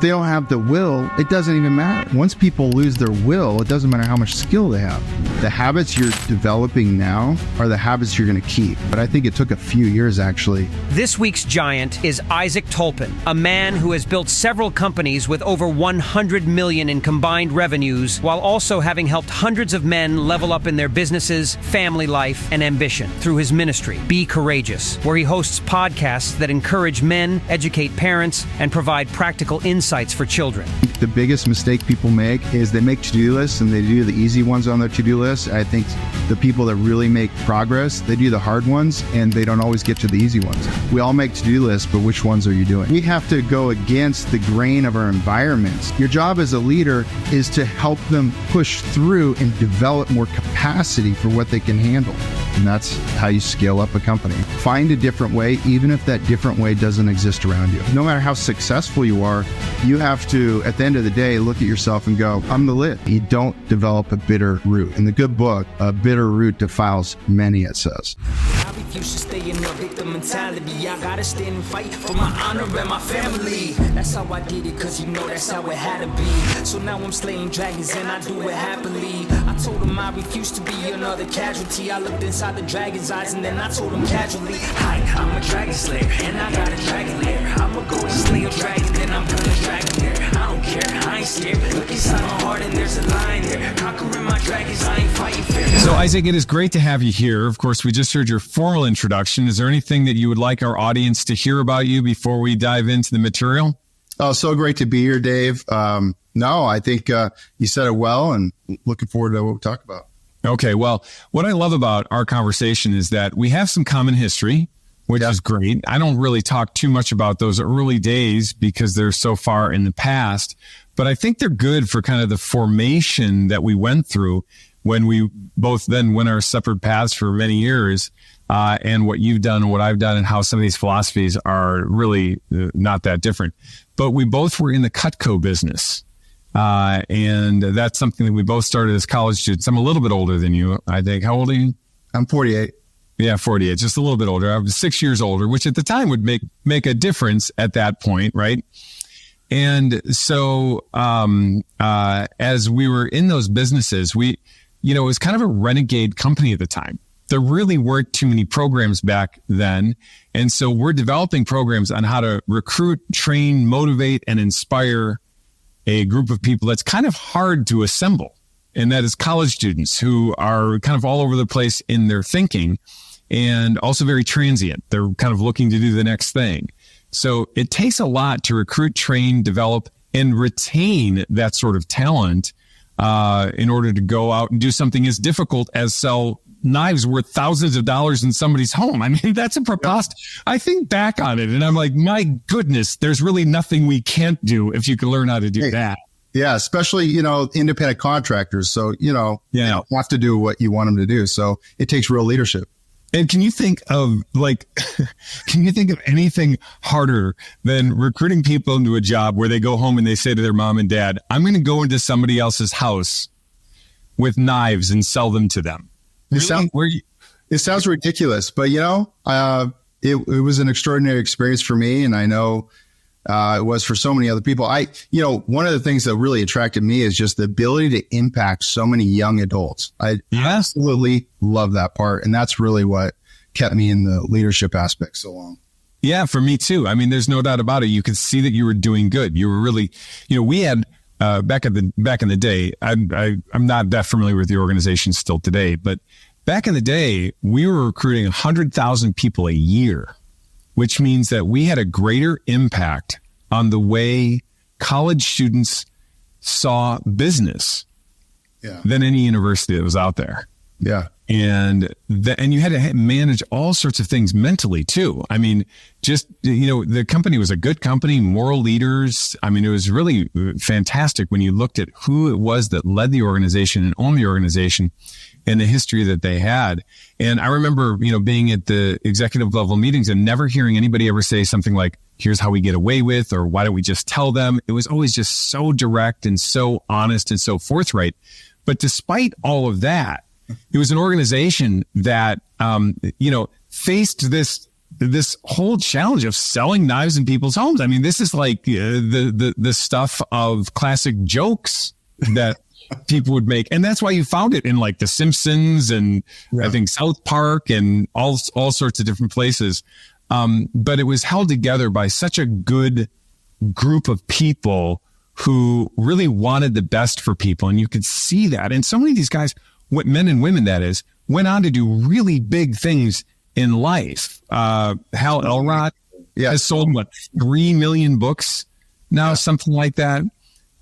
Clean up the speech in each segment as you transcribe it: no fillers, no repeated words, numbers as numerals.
they don't have the will, it doesn't even matter. Once people lose their will, it doesn't matter how much skill they have. The habits you're developing now are the habits you're going to keep. But I think it took a few years, actually. This week's giant is Isaac Tolpin, a man who has built several companies with over 100 million in combined revenues, while also having helped hundreds of men level up in their businesses, family life, and ambition through his ministry, Be Courageous, where he hosts podcasts that encourage men, educate parents, and provide practical insights for children. The biggest mistake people make is they make to-do lists and they do the easy ones on their to-do list. I think the people that really make progress, they do the hard ones and they don't always get to the easy ones. We all make to-do lists, but which ones are you doing? We have to go against the grain of our environments. Your job as a leader is to help them push through and develop more capacity for what they can handle. And that's how you scale up a company. Find a different way, even if that different way doesn't exist around you. No matter how successful you are, you have to, at the end of the day, look at yourself and go, I'm the lid. You don't develop a bitter root. In the good book, a bitter root defiles many, it says. I refuse to stay in a victim mentality. I gotta stand and fight for my honor and my family. That's how I did it, cause that's how it had to be. So now I'm slaying dragons and I do it happily. I told them I refuse to be another casualty. I looked inside the dragon's eyes and then I told them casually, hi, I'm a dragon slayer and I got a dragon lair. I'ma go and slay a dragon, then I'm gonna drag him there. I don't care, I ain't scared. Look inside my heart and there's a lion there. Conquering my dragons, I ain't fighting fair. So Isaac, it is great to have you here. Of course, we just heard your formal introduction. Is there anything that you would like our audience to hear about you before we dive into the material? Oh, so great to be here, Dave. No, I think you said it well and looking forward to what we talk about. Okay, well, what I love about our conversation is that we have some common history, which is great. I don't really talk too much about those early days because they're so far in the past, but I think they're good for kind of the formation that we went through when we both then went our separate paths for many years, and what you've done and what I've done and how some of these philosophies are really not that different. But we both were in the Cutco business. And that's something that we both started as college students. I'm a little bit older than you, I think. How old are you? I'm 48. Yeah, 48, just a little bit older. I was 6 years older, which at the time would make a difference at that point, right? And so as we were in those businesses, it was kind of a renegade company at the time. There really weren't too many programs back then. And so we're developing programs on how to recruit, train, motivate, and inspire a group of people that's kind of hard to assemble. And that is college students who are kind of all over the place in their thinking and also very transient. They're kind of looking to do the next thing. So it takes a lot to recruit, train, develop, and retain that sort of talent in order to go out and do something as difficult as sell knives worth thousands of dollars in somebody's home. I mean, that's a preposterous. I think back on it and I'm like, my goodness, there's really nothing we can't do if you can learn how to do that. Yeah, especially, independent contractors. So, they don't have to do what you want them to do. So it takes real leadership. And can you think of anything harder than recruiting people into a job where they go home and they say to their mom and dad, I'm going to go into somebody else's house with knives and sell them to them? It sounds ridiculous, but it was an extraordinary experience for me. And I know it was for so many other people. One of the things that really attracted me is just the ability to impact so many young adults. I absolutely love that part. And that's really what kept me in the leadership aspect so long. Yeah, for me too. I mean, there's no doubt about it. You could see that you were doing good. You were really, we had, back in the day, I'm not that familiar with the organization still today, but back in the day, we were recruiting 100,000 people a year, which means that we had a greater impact on the way college students saw business than any university that was out there. Yeah. And you had to manage all sorts of things mentally too. I mean, just, the company was a good company, moral leaders. I mean, it was really fantastic when you looked at who it was that led the organization and owned the organization and the history that they had. And I remember, being at the executive level meetings and never hearing anybody ever say something like, here's how we get away with, or why don't we just tell them? It was always just so direct and so honest and so forthright. But despite all of that, it was an organization that, faced this this whole challenge of selling knives in people's homes. I mean, this is like the stuff of classic jokes that people would make. And that's why you found it in like The Simpsons and I think South Park and all sorts of different places. But it was held together by such a good group of people who really wanted the best for people. And you could see that. And so many of these guys, what men and women that is, went on to do really big things in life. Hal Elrod has sold 3 million books now, something like that.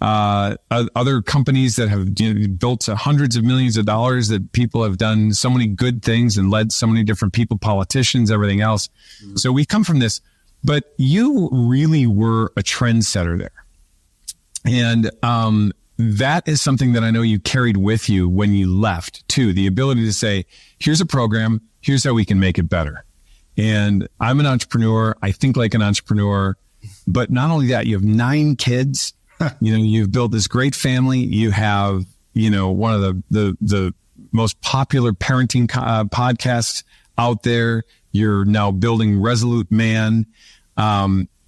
Other companies that have built hundreds of millions of dollars, that people have done so many good things and led so many different people, politicians, everything else. Mm-hmm. So we come from this, but you really were a trendsetter there. And that is something that I know you carried with you when you left too, the ability to say, here's a program, here's how we can make it better. And I'm an entrepreneur. I think like an entrepreneur, but not only that, you have 9 kids. You've built this great family. You have, one of the most popular parenting podcasts out there. You're now building Resolute Man.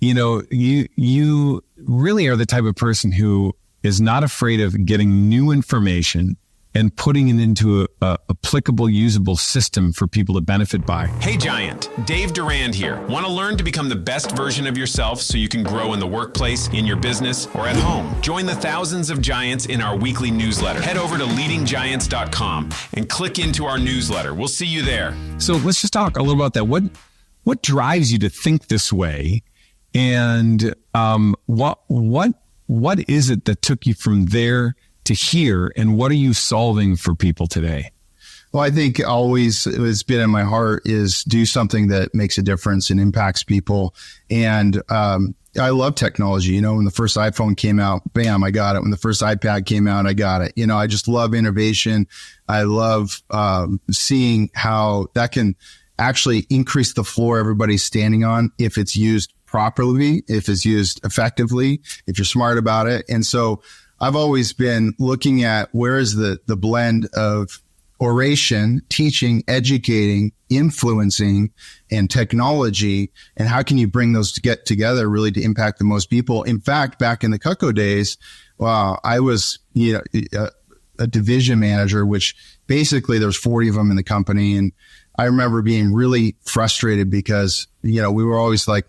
You really are the type of person who is not afraid of getting new information and putting it into a applicable, usable system for people to benefit by. Hey Giant, Dave Durand here. Want to learn to become the best version of yourself so you can grow in the workplace, in your business, or at home? Join the thousands of giants in our weekly newsletter. Head over to leadinggiants.com and click into our newsletter. We'll see you there. So let's just talk a little about that. What drives you to think this way? And what is it that took you from there to here, and what are you solving for people today? Well, I think always it's been in my heart is do something that makes a difference and impacts people. And I love technology. When the first iPhone came out, bam, I got it. When the first iPad came out, I got it. I just love innovation. I love seeing how that can actually increase the floor everybody's standing on if it's used properly, if it's used effectively, if you're smart about it. And so I've always been looking at where is the blend of oration, teaching, educating, influencing, and technology, and how can you bring those to get together really to impact the most people? In fact, back in the Cutco days, I was a division manager, which basically there's 40 of them in the company, and I remember being really frustrated because, we were always like,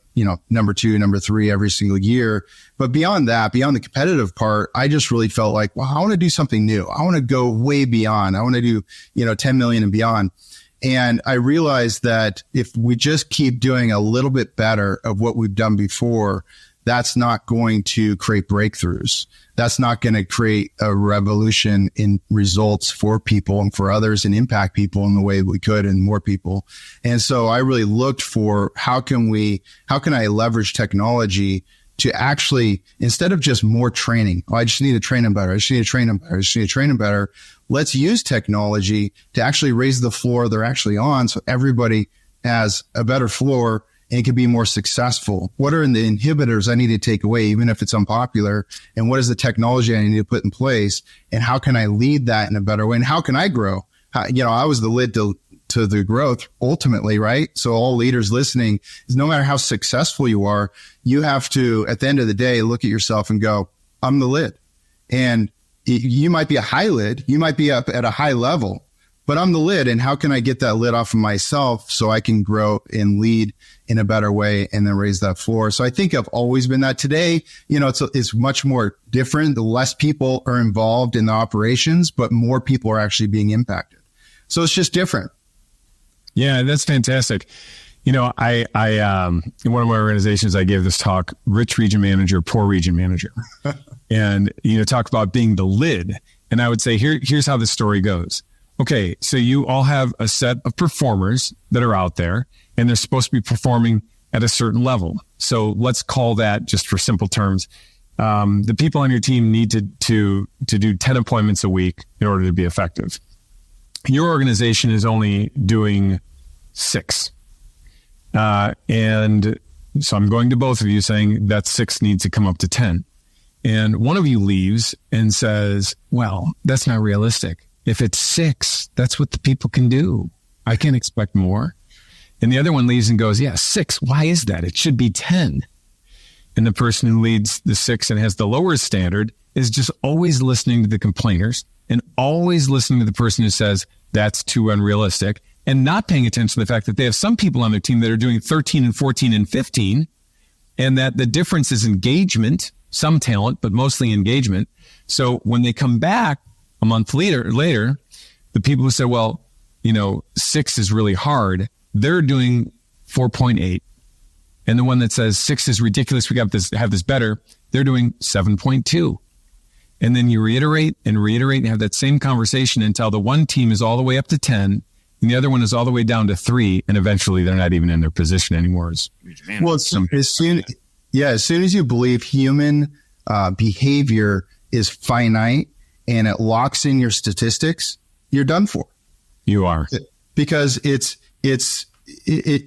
number 2, number 3 every single year. But beyond that, beyond the competitive part, I just really felt like, I want to do something new. I want to go way beyond. I want to do, 10 million and beyond. And I realized that if we just keep doing a little bit better of what we've done before, that's not going to create breakthroughs. That's not going to create a revolution in results for people and for others and impact people in the way we could and more people. And so I really looked for how can I leverage technology to actually, instead of just more training, I just need to train them better. I just need to train them better. I just need to train them better. Let's use technology to actually raise the floor they're actually on so everybody has a better floor and can be more successful. What are the inhibitors I need to take away, even if it's unpopular? And what is the technology I need to put in place? And how can I lead that in a better way? And how can I grow? I was the lid to the growth ultimately, right? So all leaders listening is no matter how successful you are, you have to, at the end of the day, look at yourself and go, I'm the lid. And you might be a high lid. You might be up at a high level, but I'm the lid. And how can I get that lid off of myself so I can grow and lead in a better way and then raise that floor? So I think I've always been that. Today, it's much more different. The less people are involved in the operations, but more people are actually being impacted. So it's just different. Yeah, that's fantastic. I in one of my organizations, I gave this talk, rich region manager, poor region manager. And, talk about being the lid. And I would say, here's how the story goes. Okay, so you all have a set of performers that are out there, and they're supposed to be performing at a certain level. So let's call that, just for simple terms, the people on your team need to do 10 appointments a week in order to be effective. Your organization is only doing 6. And so I'm going to both of you saying that 6 needs to come up to 10. And one of you leaves and says, well, that's not realistic. If it's 6, that's what the people can do. I can't expect more. And the other one leaves and goes, yeah, 6. Why is that? It should be 10. And the person who leads the 6 and has the lower standard is just always listening to the complainers and always listening to the person who says that's too unrealistic, and not paying attention to the fact that they have some people on their team that are doing 13 and 14 and 15, and that the difference is engagement, some talent, but mostly engagement. So when they come back a month later, the people who say, well, 6 is really hard, they're doing 4.8. And the one that says 6 is ridiculous, we have this better, they're doing 7.2. And then you reiterate and have that same conversation until the one team is all the way up to 10 and the other one is all the way down to 3. And eventually they're not even in their position anymore. Well, as soon as you believe human behavior is finite and it locks in your statistics, you're done for. You are. Because it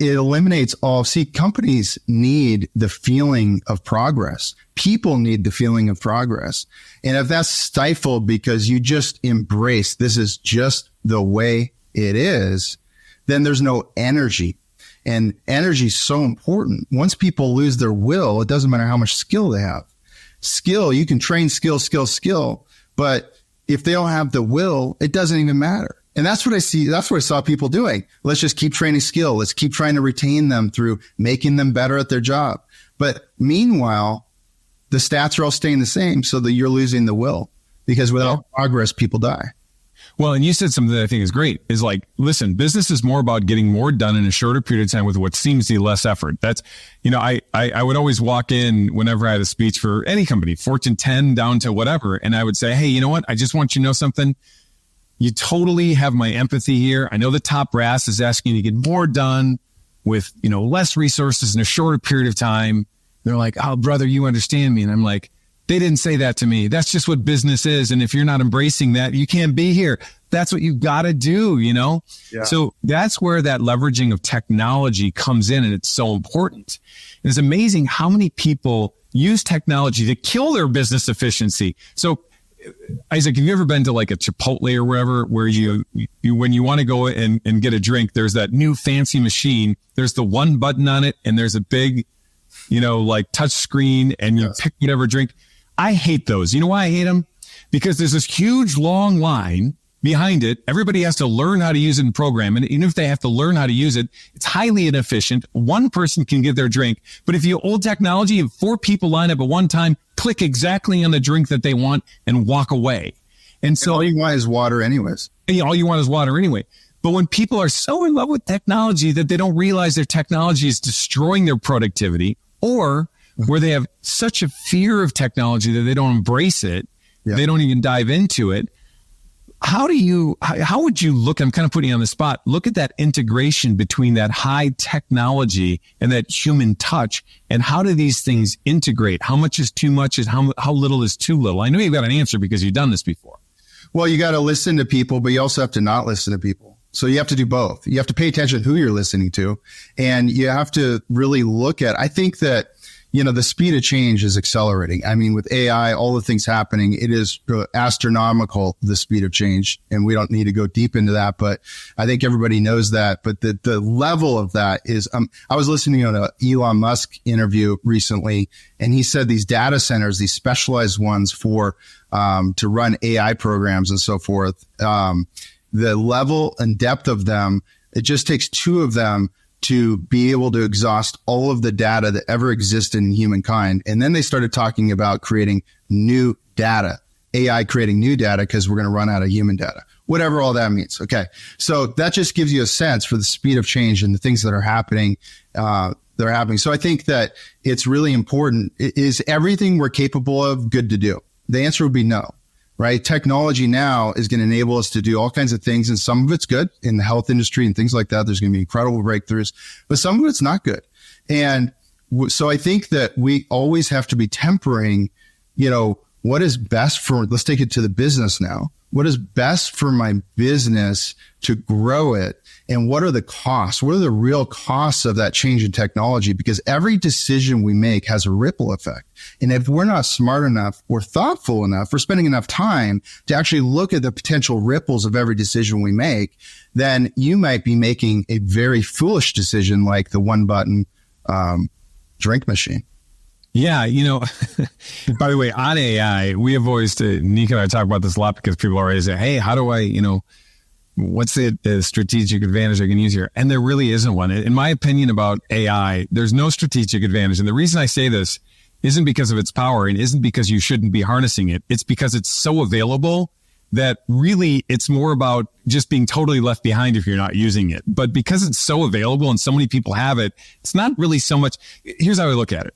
eliminates all. See, companies need the feeling of progress. People need the feeling of progress. And if that's stifled because you just embrace this is just the way it is, then there's no energy. And energy is so important. Once people lose their will, it doesn't matter how much skill they have. Skill, you can train skill. But if they don't have the will, it doesn't even matter. And that's what I see. That's what I saw people doing. Let's just keep training skill. Let's keep trying to retain them through making them better at their job. But meanwhile, the stats are all staying the same so that you're losing the will, because without progress, people die. Well, and you said something that I think is great, is like, listen, business is more about getting more done in a shorter period of time with what seems to be less effort. That's, I would always walk in whenever I had a speech for any company, Fortune 10 down to whatever. And I would say, hey, you know what? I just want you to know something. You totally have my empathy here. I know the top brass is asking you to get more done with, less resources in a shorter period of time. They're like, oh, brother, you understand me. And I'm like, they didn't say that to me. That's just what business is. And if you're not embracing that, you can't be here. That's what you've got to do, Yeah. So that's where that leveraging of technology comes in. And it's so important. And it's amazing how many people use technology to kill their business efficiency. So Isaac, have you ever been to like a Chipotle or wherever, where you when you want to go and get a drink, there's that new fancy machine. There's the one button on it and there's a big, like touch screen, and you pick whatever drink. I hate those. You know why I hate them? Because there's this huge long line behind it. Everybody has to learn how to use it and program it. And even if they have to learn how to use it, it's highly inefficient. One person can get their drink. But if you old technology, you have 4 people line up at one time, click exactly on the drink that they want and walk away. And so all you want is water anyways. All you want is water anyway. But when people are so in love with technology that they don't realize their technology is destroying their productivity, or where they have such a fear of technology that they don't embrace it, they don't even dive into it. How would you look, I'm kind of putting you on the spot, look at that integration between that high technology and that human touch, and how do these things integrate? How much is too much, and how little is too little? I know you've got an answer because you've done this before. Well, you got to listen to people, but you also have to not listen to people. So you have to do both. You have to pay attention to who you're listening to, and you have to really look at, I think that, the speed of change is accelerating. I mean, with AI, all the things happening, it is astronomical, the speed of change. And we don't need to go deep into that, but I think everybody knows that. But the level of that is, I was listening to an Elon Musk interview recently, and he said these data centers, these specialized ones for, to run AI programs and so forth, the level and depth of them, it just takes 2 of them to be able to exhaust all of the data that ever existed in humankind. And then they started talking about creating new data, AI creating new data, because we're going to run out of human data, whatever all that means. Okay. So that just gives you a sense for the speed of change and the things that are happening. So I think that it's really important. Is everything we're capable of good to do? The answer would be no. Right? Technology now is going to enable us to do all kinds of things. And some of it's good in the health industry and things like that. There's going to be incredible breakthroughs, but some of it's not good. And so I think that we always have to be tempering, what is best for, let's take it to the business now. What is best for my business to grow it? And what are the costs? What are the real costs of that change in technology? Because every decision we make has a ripple effect. And if we're not smart enough or thoughtful enough or spending enough time to actually look at the potential ripples of every decision we make, then you might be making a very foolish decision like the one button drink machine. Yeah, by the way, on AI, we have always, Nick and I talk about this a lot because people always say, hey, how do I, what's the strategic advantage I can use here? And there really isn't one. In my opinion about AI, there's no strategic advantage. And the reason I say this isn't because of its power and isn't because you shouldn't be harnessing it. It's because it's so available that really it's more about just being totally left behind if you're not using it. But because it's so available and so many people have it, it's not really so much. Here's how I look at it.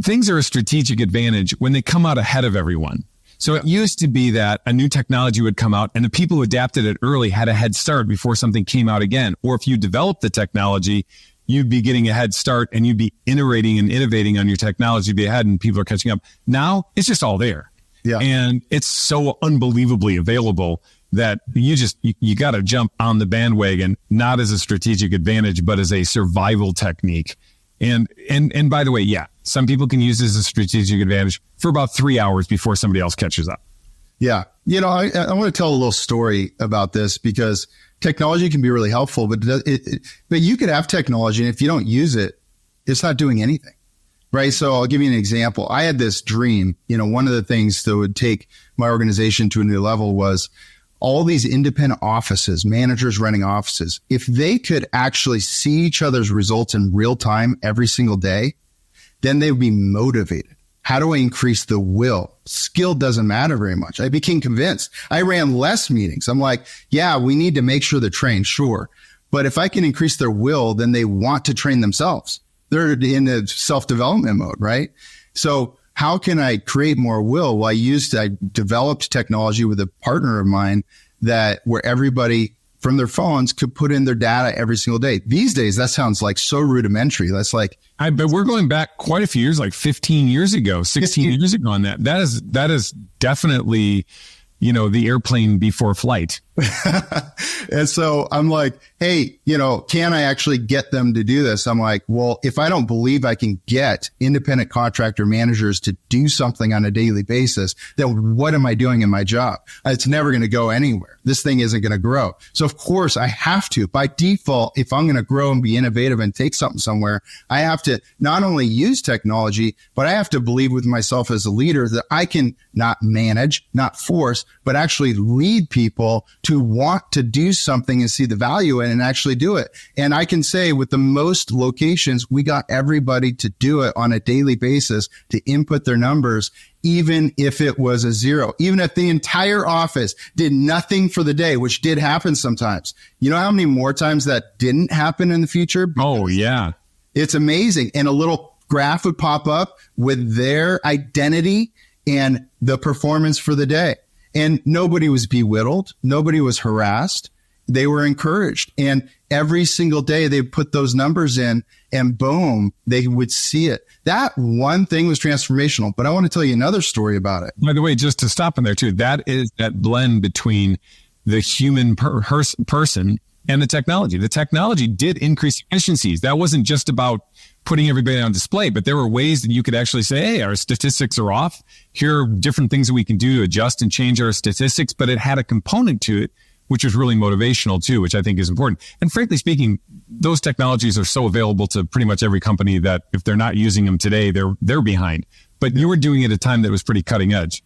Things are a strategic advantage when they come out ahead of everyone. So it used to be that a new technology would come out and the people who adapted it early had a head start before something came out again. Or if you developed the technology, you'd be getting a head start and you'd be iterating and innovating on your technology to be ahead and people are catching up. Now it's just all there. Yeah. And it's so unbelievably available that you got to jump on the bandwagon, not as a strategic advantage, but as a survival technique. And by the way, yeah, some people can use this as a strategic advantage for about 3 hours before somebody else catches up. Yeah. I want to tell a little story about this because technology can be really helpful, but you could have technology and if you don't use it, it's not doing anything. Right. So I'll give you an example. I had this dream, one of the things that would take my organization to a new level was all these independent offices, managers running offices, if they could actually see each other's results in real time every single day, then they would be motivated. How do I increase the will? Skill doesn't matter very much. I became convinced. I ran less meetings. I'm like, yeah, we need to make sure they're trained, sure. But if I can increase their will, then they want to train themselves. They're in the self-development mode, right? So how can I create more will? Well, I developed technology with a partner of mine where everybody from their phones could put in their data every single day. These days, that sounds like so rudimentary. That's like, but we're going back quite a few years, like 15 years ago, 16 years ago on that. That is definitely, the airplane before flight. And so I'm like, hey, can I actually get them to do this? I'm like, well, if I don't believe I can get independent contractor managers to do something on a daily basis, then what am I doing in my job? It's never going to go anywhere. This thing isn't going to grow. So of course I have to, by default, if I'm going to grow and be innovative and take something somewhere, I have to not only use technology, but I have to believe with myself as a leader that I can not manage, not force, but actually lead people to want to do something and see the value in it and actually do it. And I can say with the most locations, we got everybody to do it on a daily basis to input their numbers, even if it was a zero, even if the entire office did nothing for the day, which did happen sometimes. You know how many more times that didn't happen in the future? Oh, yeah. It's amazing. And a little graph would pop up with their identity and the performance for the day. And nobody was belittled. Nobody was harassed. They were encouraged. And every single day they put those numbers in and boom, they would see it. That one thing was transformational. But I want to tell you another story about it. By the way, just to stop in there too, that is that blend between the human person and the technology. The technology did increase efficiencies. That wasn't just about putting everybody on display, but there were ways that you could actually say, hey, our statistics are off. Here are different things that we can do to adjust and change our statistics. But it had a component to it, which was really motivational too, which I think is important. And frankly speaking, those technologies are so available to pretty much every company that if they're not using them today, they're behind. But you were doing it at a time that was pretty cutting edge.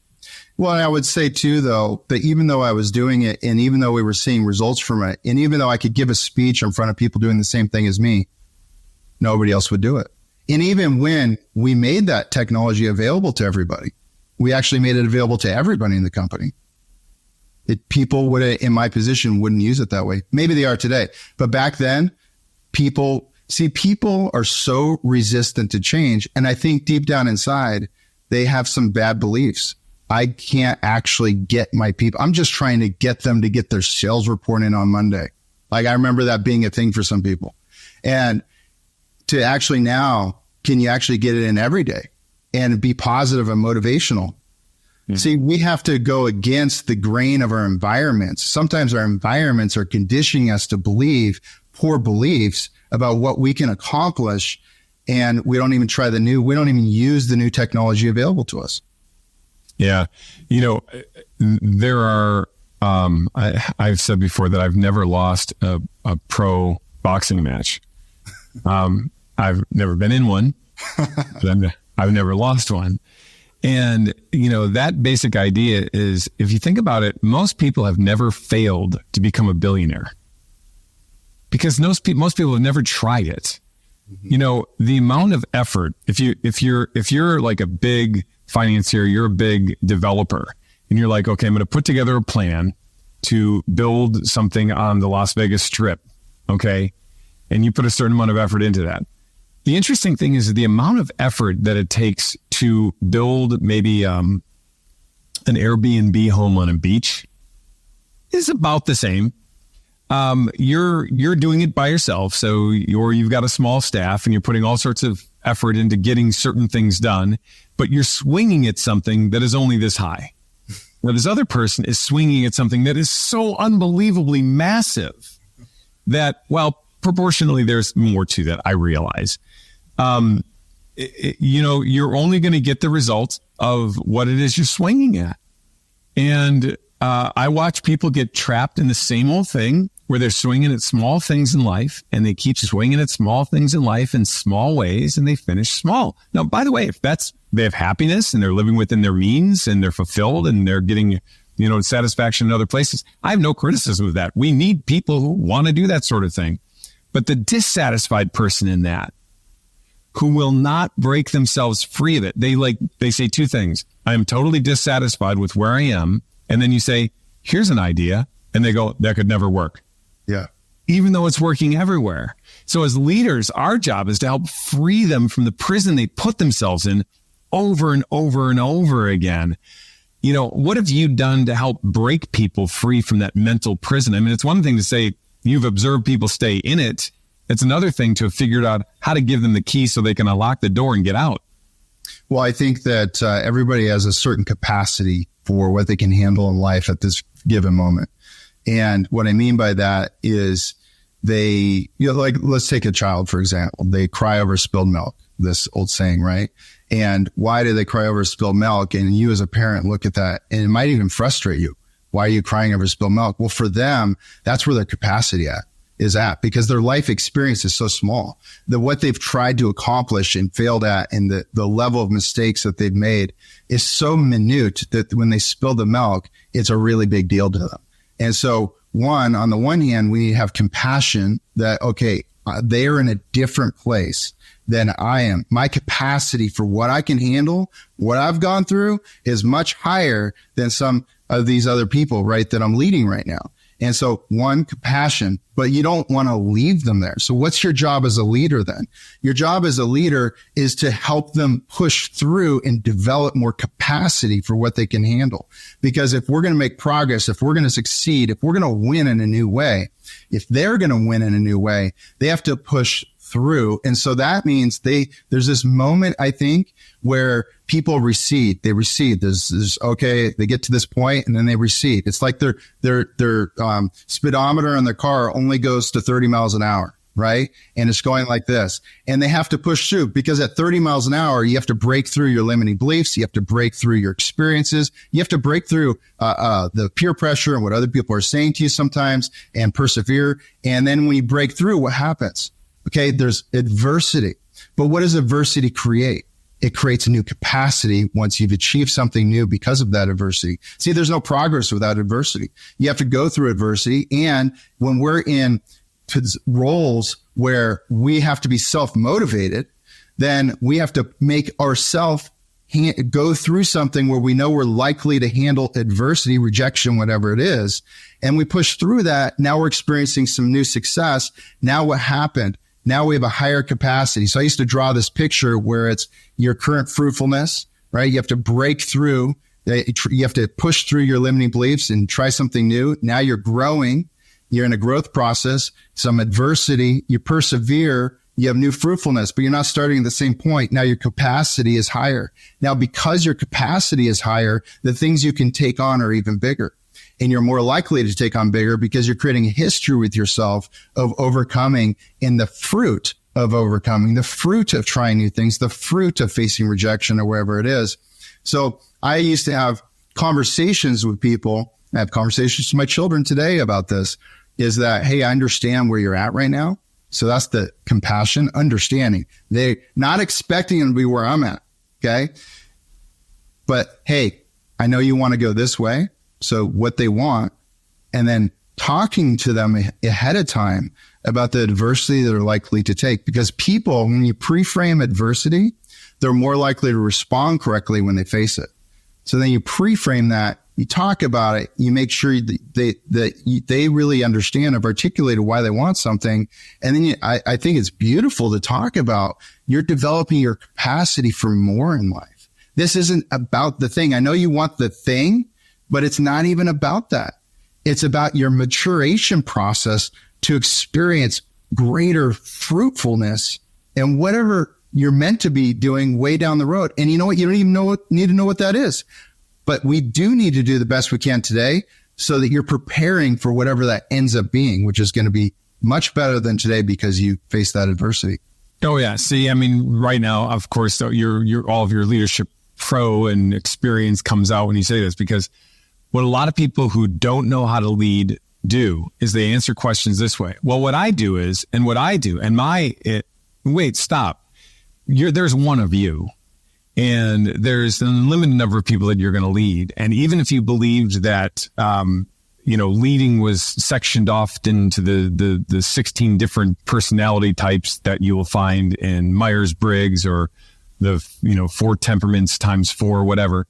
Well, I would say too, though, that even though I was doing it and even though we were seeing results from it, and even though I could give a speech in front of people doing the same thing as me, nobody else would do it. And even when we made that technology available to everybody, we actually made it available to everybody in the company. People would, in my position, wouldn't use it that way. Maybe they are today. But back then, people are so resistant to change. And I think deep down inside, they have some bad beliefs. I can't actually get my people. I'm just trying to get them to get their sales report in on Monday. Like I remember that being a thing for some people. And to actually now, can you actually get it in every day and be positive and motivational? See, we have to go against the grain of our environments. Sometimes our environments are conditioning us to believe poor beliefs about what we can accomplish. And we don't even try we don't even use the new technology available to us. Yeah. There are, I've said before that I've never lost a pro boxing match. I've never been in one, but I've never lost one. And, that basic idea is, if you think about it, most people have never failed to become a billionaire because most people have never tried it. The amount of effort, if you're like a big financier, you're a big developer, and you're like, okay, I'm going to put together a plan to build something on the Las Vegas Strip. Okay. And you put a certain amount of effort into that. The interesting thing is the amount of effort that it takes to build maybe an Airbnb home on a beach is about the same. You're doing it by yourself. or you've got a small staff and you're putting all sorts of effort into getting certain things done, but you're swinging at something that is only this high. Now, this other person is swinging at something that is so unbelievably massive that, well, proportionally, there's more to that, I realize. You're only going to get the results of what it is you're swinging at. And I watch people get trapped in the same old thing where they're swinging at small things in life, and they keep swinging at small things in life in small ways, and they finish small. Now, by the way, if they have happiness and they're living within their means and they're fulfilled and they're getting, satisfaction in other places, I have no criticism of that. We need people who want to do that sort of thing. But the dissatisfied person in that, who will not break themselves free of it, they say two things. I am totally dissatisfied with where I am. And then you say, here's an idea. And they go, that could never work. Yeah. Even though it's working everywhere. So as leaders, our job is to help free them from the prison they put themselves in over and over and over again. What have you done to help break people free from that mental prison? I mean, it's one thing to say you've observed people stay in it. It's another thing to have figured out how to give them the key so they can unlock the door and get out. Well, I think that everybody has a certain capacity for what they can handle in life at this given moment. And what I mean by that is let's take a child, for example. They cry over spilled milk, this old saying, right? And why do they cry over spilled milk? And you as a parent look at that, and it might even frustrate you. Why are you crying over spilled milk? Well, for them, that's where their capacity is at, because their life experience is so small that what they've tried to accomplish and failed at, and the level of mistakes that they've made is so minute that when they spill the milk, it's a really big deal to them. And so on the one hand, we have compassion that, okay, they are in a different place than I am. My capacity for what I can handle, what I've gone through, is much higher than some of these other people, right, that I'm leading right now. And so compassion, but you don't want to leave them there. So what's your job as a leader then? Your job as a leader is to help them push through and develop more capacity for what they can handle. Because if we're going to make progress, if we're going to succeed, if we're going to win in a new way, if they're going to win in a new way, they have to push through. And so that means there's this moment, I think, where people recede. They recede. There's okay, they get to this point and then they recede. It's like their speedometer on their car only goes to 30 miles an hour, right? And it's going like this. And they have to push through, because at 30 miles an hour, you have to break through your limiting beliefs. You have to break through your experiences. You have to break through the peer pressure and what other people are saying to you sometimes, and persevere. And then when you break through, what happens? Okay, there's adversity. But what does adversity create? It creates a new capacity once you've achieved something new because of that adversity. See, there's no progress without adversity. You have to go through adversity. And when we're in roles where we have to be self-motivated, then we have to make ourselves go through something where we know we're likely to handle adversity, rejection, whatever it is. And we push through that. Now we're experiencing some new success. Now what happened? Now we have a higher capacity. So I used to draw this picture where it's your current fruitfulness, right? You have to break through. You have to push through your limiting beliefs and try something new. Now you're growing. You're in a growth process, some adversity. You persevere. You have new fruitfulness, but you're not starting at the same point. Now your capacity is higher. Now, because your capacity is higher, the things you can take on are even bigger. And you're more likely to take on bigger because you're creating a history with yourself of overcoming, and the fruit of overcoming, the fruit of trying new things, the fruit of facing rejection or wherever it is. So I used to have conversations with people. I have conversations with my children today about this, is that, hey, I understand where you're at right now. So that's the compassion, understanding. They're not expecting them to be where I'm at. Okay. But hey, I know you want to go this way. So what they want, and then talking to them ahead of time about the adversity that they're likely to take. Because people, when you pre-frame adversity, they're more likely to respond correctly when they face it. So then you pre-frame that, you talk about it, you make sure that they really understand, have articulated why they want something. And then I think it's beautiful to talk about, you're developing your capacity for more in life. This isn't about the thing. I know you want the thing, but it's not even about that. It's about your maturation process to experience greater fruitfulness and whatever you're meant to be doing way down the road. And you know what? You don't even need to know what that is. But we do need to do the best we can today so that you're preparing for whatever that ends up being, which is going to be much better than today because you face that adversity. Oh yeah. See, I mean, right now, of course, so you're all of your leadership pro and experience comes out when you say this, because what a lot of people who don't know how to lead do is they answer questions this way. Well, what I do is, and what I do, and wait, stop. There's one of you. And there's an unlimited number of people that you're going to lead. And even if you believed that, leading was sectioned off into the 16 different personality types that you will find in Myers-Briggs or the, 4 temperaments times 4, whatever.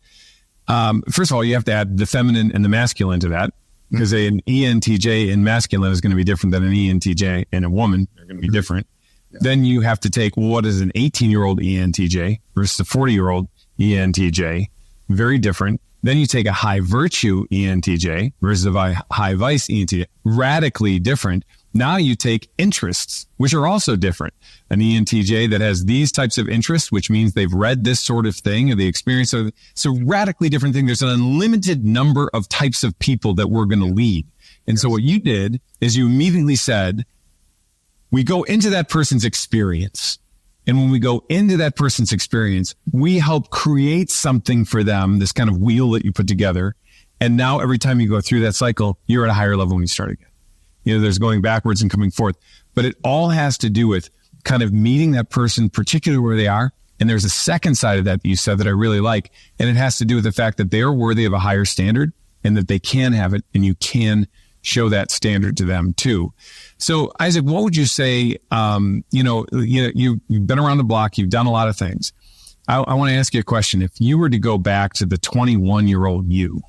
First of all, you have to add the feminine and the masculine to that, because an ENTJ in masculine is going to be different than an ENTJ in a woman. They're going to be different. Yeah. Then you have to take, what is an 18-year-old ENTJ versus a 40-year-old ENTJ? Very different. Then you take a high virtue ENTJ versus a high vice ENTJ. Radically different. Now you take interests, which are also different. An ENTJ that has these types of interests, which means they've read this sort of thing or the experience of, so radically different thing. There's an unlimited number of types of people that we're going to lead. And so what you did is you immediately said, we go into that person's experience. And when we go into that person's experience, we help create something for them, this kind of wheel that you put together. And now every time you go through that cycle, you're at a higher level when you start again. There's going backwards and coming forth. But it all has to do with kind of meeting that person, particularly where they are. And there's a second side of that you said that I really like. And it has to do with the fact that they are worthy of a higher standard and that they can have it, and you can show that standard to them too. So Isaac, what would you say, you've been around the block, you've done a lot of things. I want to ask you a question. If you were to go back to the 21-year-old you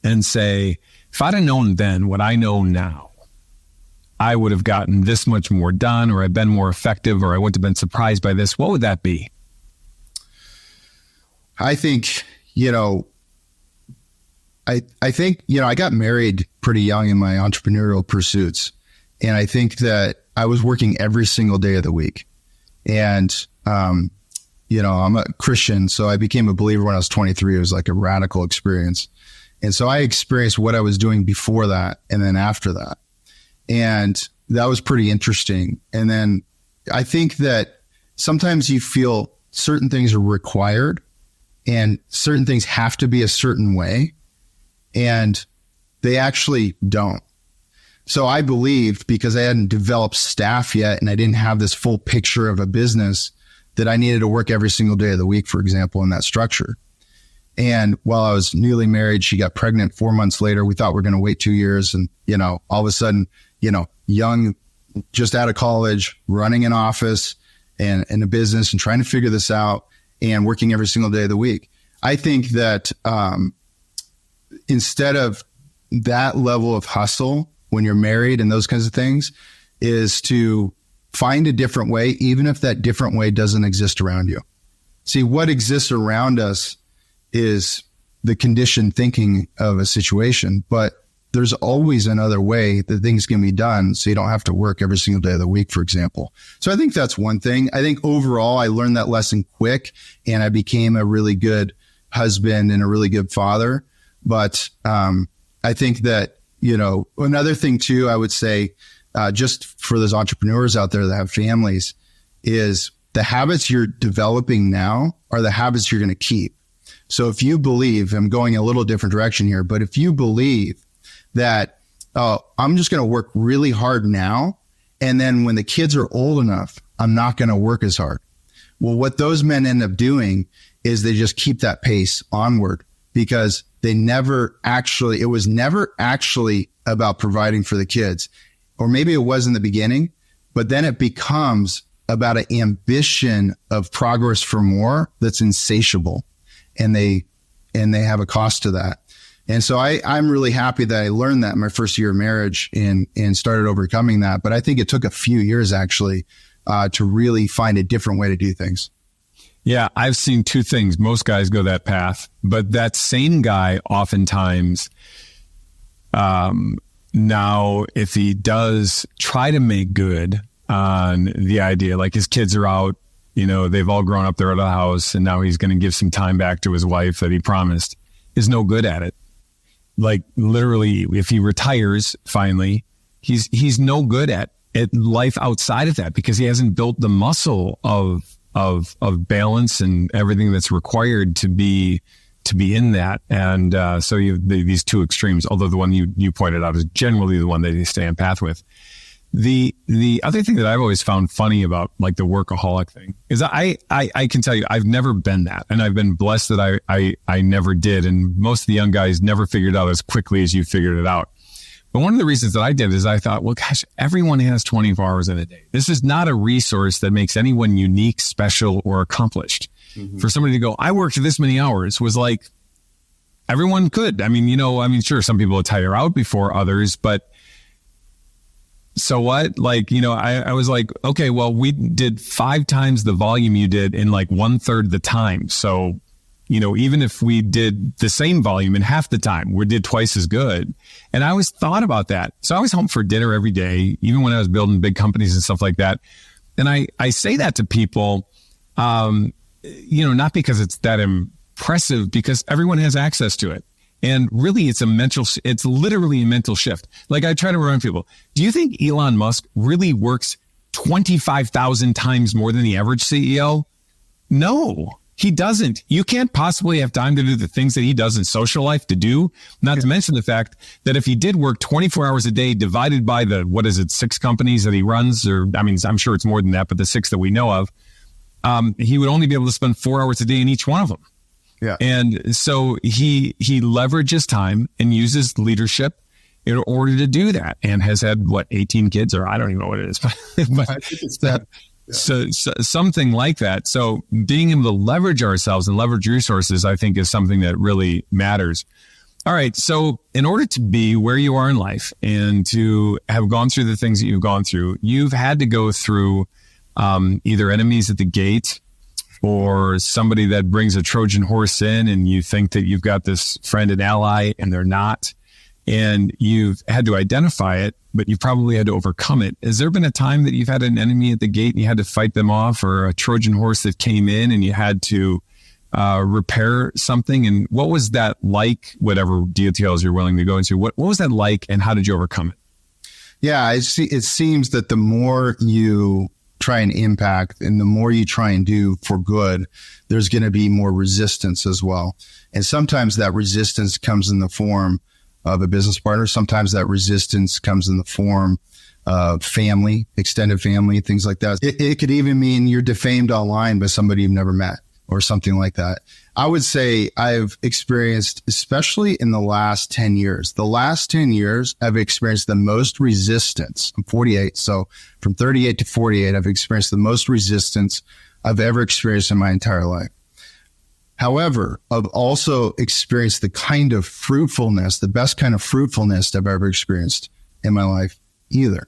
and say, if I'd have known then what I know now, I would have gotten this much more done, or I've been more effective, or I wouldn't have been surprised by this, what would that be? I think, I got married pretty young in my entrepreneurial pursuits. And I think that I was working every single day of the week. And, I'm a Christian, so I became a believer when I was 23. It was like a radical experience. And so I experienced what I was doing before that and then after that. And that was pretty interesting. And then I think that sometimes you feel certain things are required and certain things have to be a certain way, and they actually don't. So I believed, because I hadn't developed staff yet and I didn't have this full picture of a business, that I needed to work every single day of the week, for example, in that structure. And while I was newly married, she got pregnant 4 months later. We thought we were going to wait 2 years. And, all of a sudden, young, just out of college, running an office and a business and trying to figure this out and working every single day of the week. I think that instead of that level of hustle when you're married and those kinds of things, is to find a different way, even if that different way doesn't exist around you. See, what exists around us is the conditioned thinking of a situation, but there's always another way that things can be done. So you don't have to work every single day of the week, for example. So I think that's one thing. I think overall, I learned that lesson quick and I became a really good husband and a really good father. But, I think that, another thing too, I would say, just for those entrepreneurs out there that have families, is the habits you're developing now are the habits you're going to keep. So if you believe, I'm going a little different direction here, but if you believe that, I'm just going to work really hard now, and then when the kids are old enough, I'm not going to work as hard. Well, what those men end up doing is they just keep that pace onward, because it was never actually about providing for the kids. Or maybe it was in the beginning, but then it becomes about an ambition of progress for more that's insatiable. And they have a cost to that. And so I'm really happy that I learned that in my first year of marriage and started overcoming that. But I think it took a few years actually, to really find a different way to do things. Yeah, I've seen two things. Most guys go that path, but that same guy oftentimes, now if he does try to make good on the idea, like his kids are out, they've all grown up, they're at the house, and now he's going to give some time back to his wife that he promised, is no good at it. Like literally, if he retires finally, he's no good at life outside of that, because he hasn't built the muscle of balance and everything that's required to be in that. And so you have these two extremes, although the one you pointed out is generally the one that you stay on path with. The other thing that I've always found funny about like the workaholic thing is I can tell you, I've never been that. And I've been blessed that I never did. And most of the young guys never figured it out as quickly as you figured it out. But one of the reasons that I did is I thought, well, gosh, everyone has 24 hours in a day. This is not a resource that makes anyone unique, special, or accomplished. Mm-hmm. For somebody to go, I worked this many hours, was like, everyone could. Sure, some people would tire out before others, but so what? I was like, okay, well, we did 5 times the volume you did in like 1/3 the time. So, even if we did the same volume in half the time, we did twice as good. And I always thought about that. So I was home for dinner every day, even when I was building big companies and stuff like that. And I say that to people, not because it's that impressive, because everyone has access to it. And really, it's literally a mental shift. Like I try to remind people, do you think Elon Musk really works 25,000 times more than the average CEO? No, he doesn't. You can't possibly have time to do the things that he does in social life to do. Not to mention the fact that if he did work 24 hours a day divided by 6 companies that he runs, I'm sure it's more than that, but the 6 that we know of, he would only be able to spend 4 hours a day in each one of them. Yeah. And so he leverages time and uses leadership in order to do that, and has had 18 kids, or I don't even know what it is, but I think it's that. Yeah. So something like that. So being able to leverage ourselves and leverage resources, I think, is something that really matters. All right. So in order to be where you are in life and to have gone through the things that you've gone through, you've had to go through either enemies at the gate, or somebody that brings a Trojan horse in and you think that you've got this friend and ally and they're not. And you've had to identify it, but you probably had to overcome it. Has there been a time that you've had an enemy at the gate and you had to fight them off, or a Trojan horse that came in and you had to repair something? And what was that like, whatever details you're willing to go into? What was that like, and how did you overcome it? Yeah, it seems that the more you try and impact and the more you try and do for good, there's going to be more resistance as well. And sometimes that resistance comes in the form of a business partner. Sometimes that resistance comes in the form of family, extended family, things like that. It could even mean you're defamed online by somebody you've never met or something like that. I would say I've experienced, especially in the last 10 years, I've experienced the most resistance. I'm 48. So from 38 to 48, I've experienced the most resistance I've ever experienced in my entire life. However, I've also experienced the kind of fruitfulness, the best kind of fruitfulness I've ever experienced in my life either.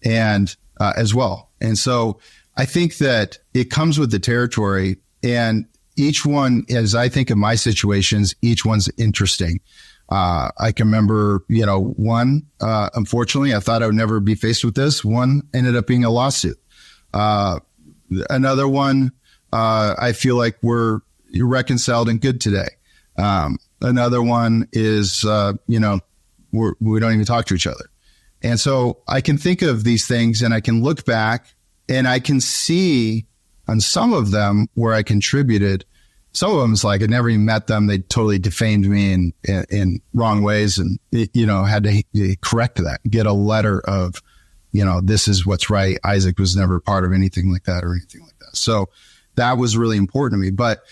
And as well. And so I think that it comes with the territory, and each one, as I think of my situations, each one's interesting. I can remember, one, unfortunately, I thought I would never be faced with this. One ended up being a lawsuit. Another one, I feel like we're reconciled and good today. Another one is, we don't even talk to each other. And so I can think of these things and I can look back and I can see on some of them where I contributed. Some of them is like I never even met them. They totally defamed me in wrong ways, and had to correct that. Get a letter of, this is what's right. Isaac was never part of anything like that or anything like that. So that was really important to me. But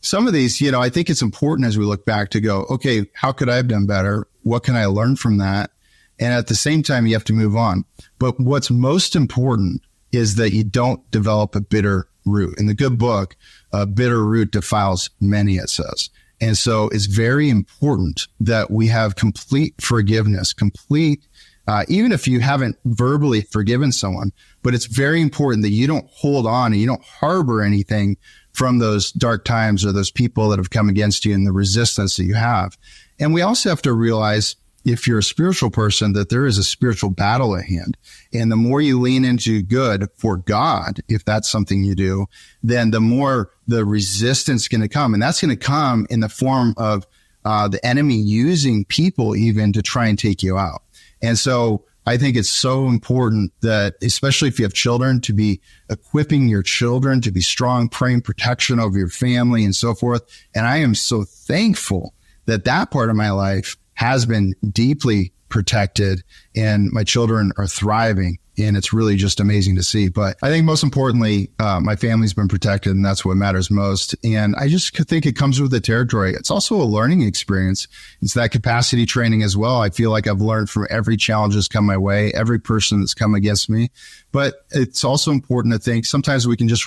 some of these, I think it's important as we look back to go, okay, how could I have done better? What can I learn from that? And at the same time, you have to move on. But what's most important is that you don't develop a bitter root. In the good book, a bitter root defiles many, it says. And so it's very important that we have complete forgiveness, even if you haven't verbally forgiven someone, but it's very important that you don't hold on and you don't harbor anything from those dark times or those people that have come against you and the resistance that you have. And we also have to realize, if you're a spiritual person, that there is a spiritual battle at hand. And the more you lean into good for God, if that's something you do, then the more the resistance is going to come. And that's going to come in the form of the enemy using people even to try and take you out. And so I think it's so important that, especially if you have children, to be equipping your children to be strong, praying protection over your family and so forth. And I am so thankful that part of my life has been deeply protected and my children are thriving. And it's really just amazing to see. But I think most importantly, my family's been protected, and that's what matters most. And I just think it comes with the territory. It's also a learning experience. It's that capacity training as well. I feel like I've learned from every challenge that's come my way, every person that's come against me. But it's also important to think sometimes we can just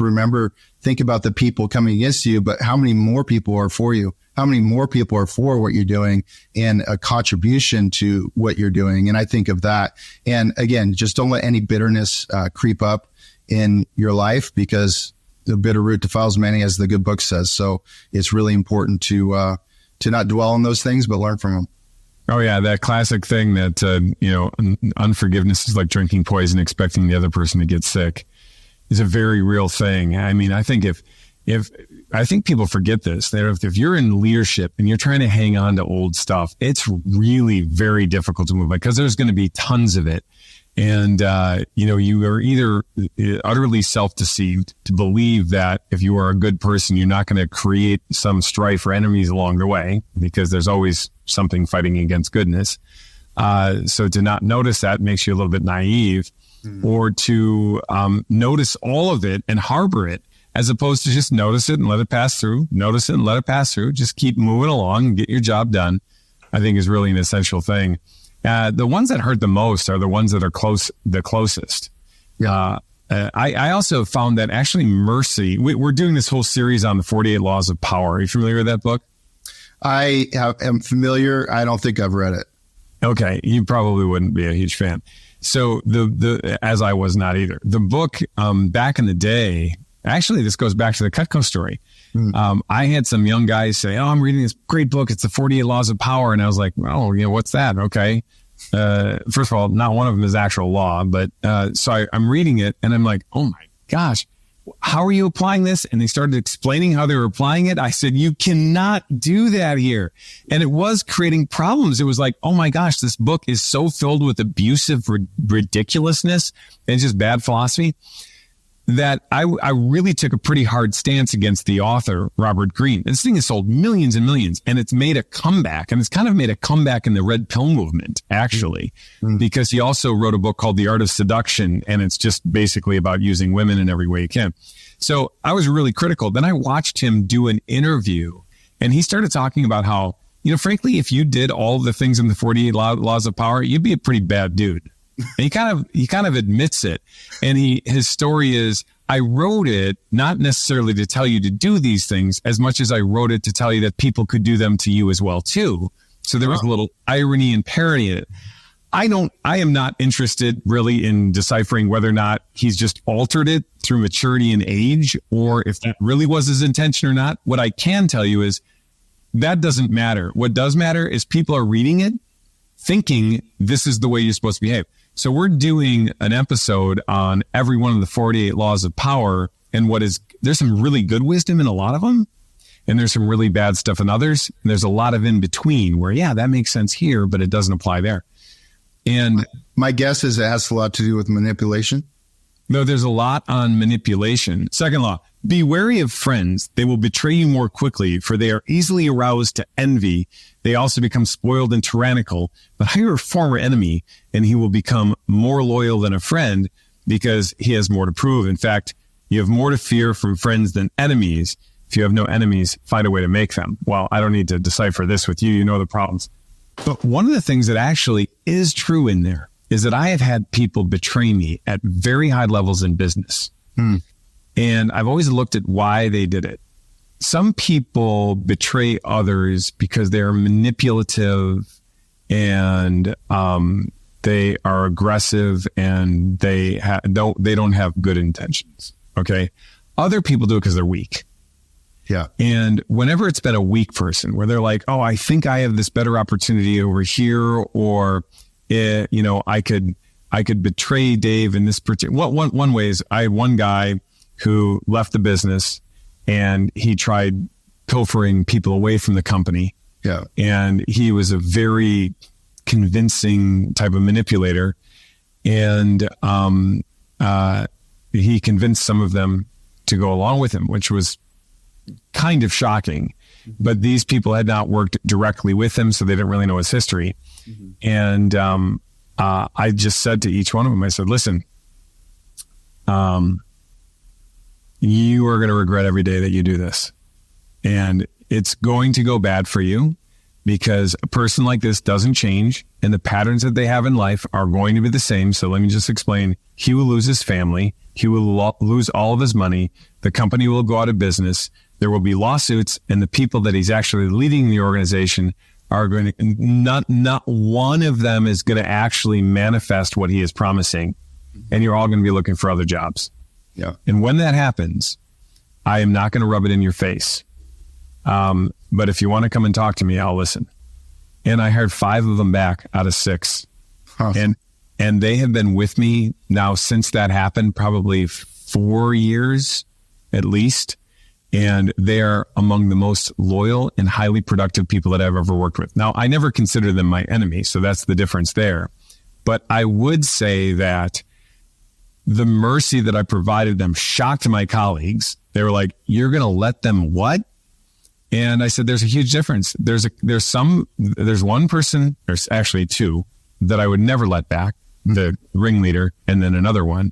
think about the people coming against you, but how many more people are for you? How many more people are for what you're doing and a contribution to what you're doing? And I think of that. And again, just don't let any bitterness creep up in your life, because the bitter root defiles many, as the good book says. So it's really important to not dwell on those things, but learn from them. Oh yeah, that classic thing that unforgiveness is like drinking poison, expecting the other person to get sick, is a very real thing. I mean, I think if I think people forget this, that if you're in leadership and you're trying to hang on to old stuff, it's really very difficult to move on, because there's going to be tons of it. And, you are either utterly self-deceived to believe that if you are a good person, you're not going to create some strife or enemies along the way, because there's always something fighting against goodness. So to not notice that makes you a little bit naive, or to notice all of it and harbor it, as opposed to just notice it and let it pass through, just keep moving along and get your job done, I think is really an essential thing. The ones that hurt the most are the ones that are the closest. Yeah. I also found that actually mercy, we're doing this whole series on the 48 Laws of Power. Are you familiar with that book? I am familiar. I don't think I've read it. Okay. You probably wouldn't be a huge fan. So as I was not either. The book, back in the day, actually, this goes back to the Cutco story. I had some young guys say, I'm reading this great book. It's the 48 Laws of Power. And I was like, what's that? Okay. First of all, not one of them is actual law, but so I'm reading it and I'm like, oh my gosh, how are you applying this? And they started explaining how they were applying it. I said, you cannot do that here. And it was creating problems. It was like, oh my gosh, this book is so filled with abusive ridiculousness and just bad philosophy, that I really took a pretty hard stance against the author, Robert Greene. This thing has sold millions and millions, and it's made a comeback. And it's kind of made a comeback in the red pill movement, actually, because he also wrote a book called The Art of Seduction, and it's just basically about using women in every way you can. So I was really critical. Then I watched him do an interview, and he started talking about how, frankly, if you did all the things in the 48 Laws of Power, you'd be a pretty bad dude. And he kind of admits it. And his story is, I wrote it not necessarily to tell you to do these things as much as I wrote it to tell you that people could do them to you as well too. So there was a little irony and parody in it. I am not interested really in deciphering whether or not he's just altered it through maturity and age, or if that really was his intention or not. What I can tell you is that doesn't matter. What does matter is people are reading it, thinking this is the way you're supposed to behave. So we're doing an episode on every one of the 48 laws of power, and there's some really good wisdom in a lot of them, and there's some really bad stuff in others. And there's a lot of in between where, yeah, that makes sense here, but it doesn't apply there. And my guess is it has a lot to do with manipulation. No, there's a lot on manipulation. Second law, be wary of friends. They will betray you more quickly, for they are easily aroused to envy. They also become spoiled and tyrannical. But hire a former enemy, and he will become more loyal than a friend because he has more to prove. In fact, you have more to fear from friends than enemies. If you have no enemies, find a way to make them. Well, I don't need to decipher this with you. You know the problems. But one of the things that actually is true in there is that I have had people betray me at very high levels in business. And I've always looked at why they did it. Some people betray others because they're manipulative and they are aggressive and they don't have good intentions. Okay. Other people do it because they're weak. Yeah. And whenever it's been a weak person where they're like, oh, I think I have this better opportunity over here, or, I could betray Dave in this particular, one way is I had one guy who left the business and he tried pilfering people away from the company. Yeah. And he was a very convincing type of manipulator. And he convinced some of them to go along with him, which was kind of shocking. But these people had not worked directly with him, so they didn't really know his history. And I just said to each one of them, I said, listen, you are going to regret every day that you do this. And it's going to go bad for you because a person like this doesn't change and the patterns that they have in life are going to be the same. So let me just explain. He will lose his family. He will lose all of his money. The company will go out of business. There will be lawsuits, and the people that he's actually leading the organization are going to, not one of them is going to actually manifest what he is promising. And you're all going to be looking for other jobs. Yeah. And when that happens, I am not going to rub it in your face. But if you want to come and talk to me, I'll listen. And I hired 5 of them back out of 6. Awesome. And they have been with me now since that happened, probably 4 years at least. And they are among the most loyal and highly productive people that I've ever worked with. Now, I never consider them my enemy, so that's the difference there. But I would say that the mercy that I provided them shocked my colleagues. They were like, you're going to let them what? And I said, there's a huge difference. There's one person, there's actually 2 that I would never let back, the ringleader, and then another one,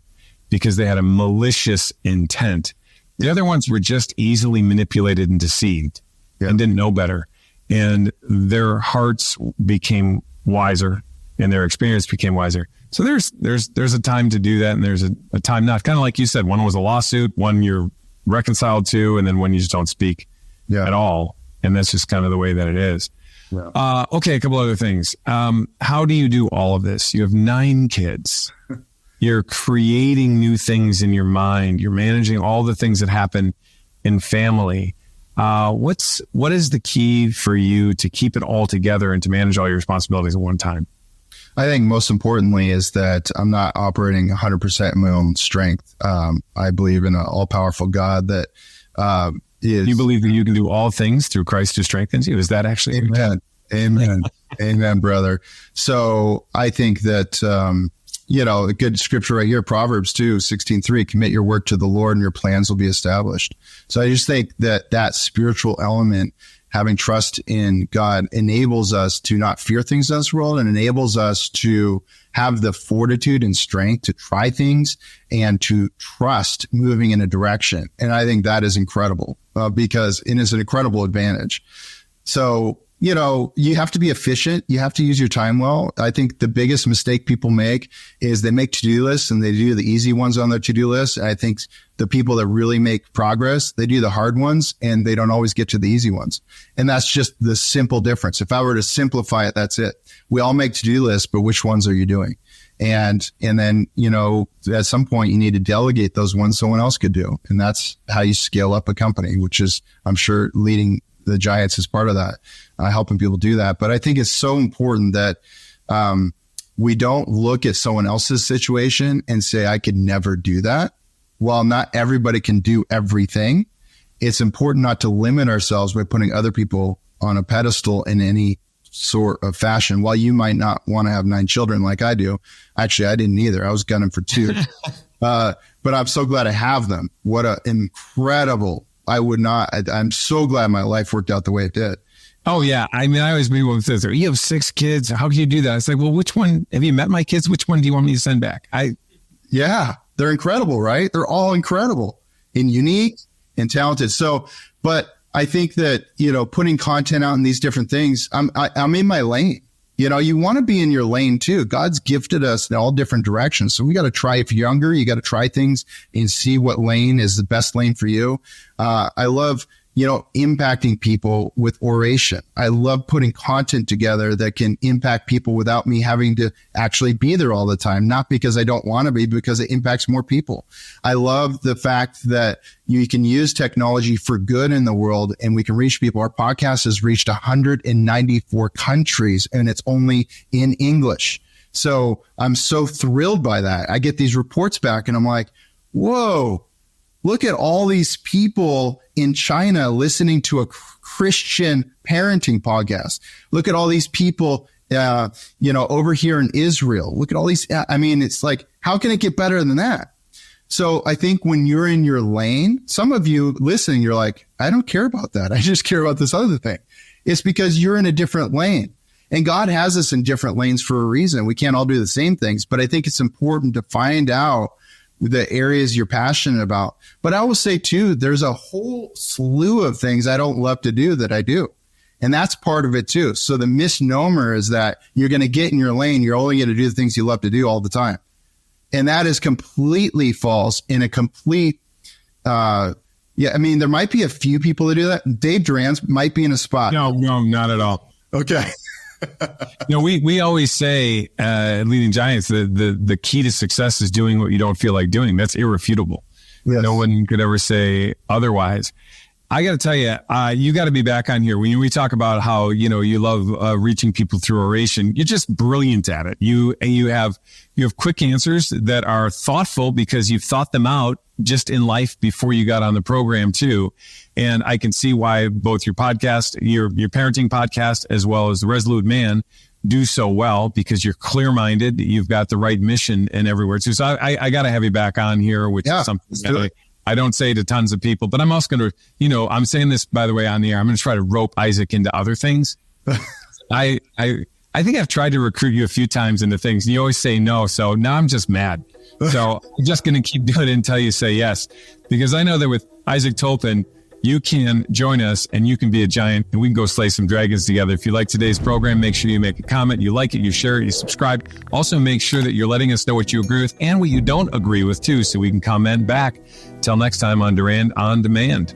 because they had a malicious intent. The other ones were just easily manipulated and deceived and didn't know better. And their hearts became wiser and their experience became wiser. So there's a time to do that. And there's a time not, kind of like you said, one was a lawsuit, one you're reconciled to, and then one you just don't speak at all. And that's just kind of the way that it is. Yeah. Okay. A couple other things. How do you do all of this? You have 9 kids. You're creating new things in your mind. You're managing all the things that happen in family. What is the key for you to keep it all together and to manage all your responsibilities at one time? I think most importantly is that I'm not operating 100% in my own strength. I believe in an all-powerful God that is... You believe that you can do all things through Christ who strengthens you? Is that actually... Amen. Amen. Amen, brother. So I think that... a good scripture right here, Proverbs 2:16-3, commit your work to the Lord and your plans will be established. So I just think that spiritual element, having trust in God, enables us to not fear things in this world and enables us to have the fortitude and strength to try things and to trust moving in a direction. And I think that is incredible because it is an incredible advantage. So, you have to be efficient. You have to use your time well. I think the biggest mistake people make is they make to-do lists and they do the easy ones on their to-do list. I think the people that really make progress, they do the hard ones and they don't always get to the easy ones. And that's just the simple difference. If I were to simplify it, that's it. We all make to-do lists, but which ones are you doing? And then, at some point you need to delegate those ones someone else could do. And that's how you scale up a company, which is, I'm sure, leading the Giants is part of that, helping people do that. But I think it's so important that we don't look at someone else's situation and say, I could never do that. While not everybody can do everything, it's important not to limit ourselves by putting other people on a pedestal in any sort of fashion. While you might not want to have 9 children like I do, actually, I didn't either. I was gunning for 2. But I'm so glad I have them. What a incredible, I'm so glad my life worked out the way it did. Oh yeah. I mean, I always meet one who says, you have 6 kids. How can you do that? It's like, well, which one, have you met my kids? Which one do you want me to send back? Yeah, they're incredible, right? They're all incredible and unique and talented. So, but I think that, putting content out in these different things, I'm in my lane. You want to be in your lane too. God's gifted us in all different directions. So we got to try, if you're younger, you got to try things and see what lane is the best lane for you. I love, impacting people with oration. I love putting content together that can impact people without me having to actually be there all the time. Not because I don't want to be, because it impacts more people. I love the fact that you can use technology for good in the world and we can reach people. Our podcast has reached 194 countries and it's only in English. So I'm so thrilled by that. I get these reports back and I'm like, whoa, look at all these people in China listening to a Christian parenting podcast. Look at all these people, over here in Israel. Look at all these. I mean, it's like, how can it get better than that? So I think when you're in your lane, some of you listening, you're like, I don't care about that. I just care about this other thing. It's because you're in a different lane. And God has us in different lanes for a reason. We can't all do the same things, but I think it's important to find out the areas you're passionate about. But I will say too, there's a whole slew of things I don't love to do that I do. And that's part of it too. So the misnomer is that you're going to get in your lane. You're only going to do the things you love to do all the time. And that is completely false in a complete, there might be a few people that do that. Dave Durand might be in a spot. No, not at all. Okay. We always say, Leading Giants, the key to success is doing what you don't feel like doing. That's irrefutable. Yes. No one could ever say otherwise. I got to tell you, you got to be back on here. When we talk about how, you love reaching people through oration, you're just brilliant at it. You have quick answers that are thoughtful because you've thought them out just in life before you got on the program too. And I can see why both your podcast, your parenting podcast, as well as the Resolute Man do so well, because you're clear-minded. You've got the right mission and everywhere too. So I got to have you back on here, which is something that I don't say to tons of people, but I'm also going to, I'm saying this, by the way, on the air. I'm going to try to rope Isaac into other things. I think I've tried to recruit you a few times into things and you always say no. So now I'm just mad. So I'm just going to keep doing it until you say yes, because I know that with Isaac Tolpin, you can join us and you can be a giant and we can go slay some dragons together. If you like today's program, make sure you make a comment, you like it, you share it, you subscribe. Also make sure that you're letting us know what you agree with and what you don't agree with too, so we can comment back. Till next time on Durand On Demand.